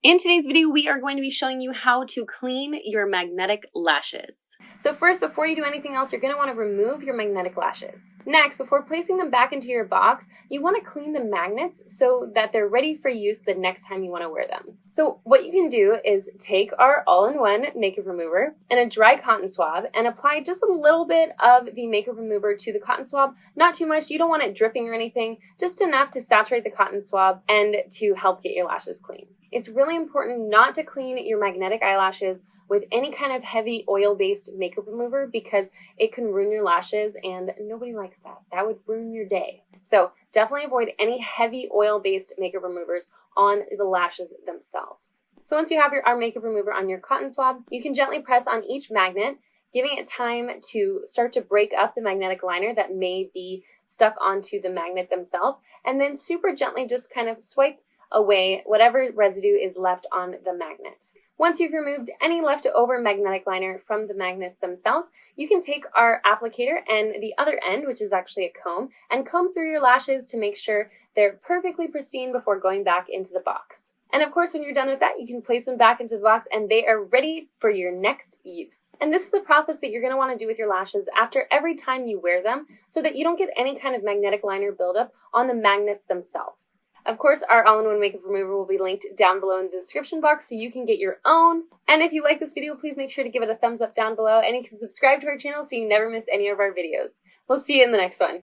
In today's video, we are going to be showing you how to clean your magnetic lashes. So first, before you do anything else, you're going to want to remove your magnetic lashes. Next, before placing them back into your box, you want to clean the magnets so that they're ready for use the next time you want to wear them. So what you can do is take our all-in-one makeup remover and a dry cotton swab and apply just a little bit of the makeup remover to the cotton swab. Not too much, you don't want it dripping or anything, just enough to saturate the cotton swab and to help get your lashes clean. It's really important not to clean your magnetic eyelashes with any kind of heavy oil-based makeup remover because it can ruin your lashes and nobody likes that. That would ruin your day. So definitely avoid any heavy oil-based makeup removers on the lashes themselves. So once you have our makeup remover on your cotton swab, you can gently press on each magnet, giving it time to start to break up the magnetic liner that may be stuck onto the magnet themselves, and then super gently just kind of swipe away whatever residue is left on the magnet. Once you've removed any leftover magnetic liner from the magnets themselves, you can take our applicator and the other end, which is actually a comb, and comb through your lashes to make sure they're perfectly pristine before going back into the box. And of course, when you're done with that, you can place them back into the box and they are ready for your next use. And this is a process that you're going to want to do with your lashes after every time you wear them so that you don't get any kind of magnetic liner buildup on the magnets themselves. Of course, our all-in-one makeup remover will be linked down below in the description box so you can get your own. And if you like this video, please make sure to give it a thumbs up down below, and you can subscribe to our channel so you never miss any of our videos. We'll see you in the next one.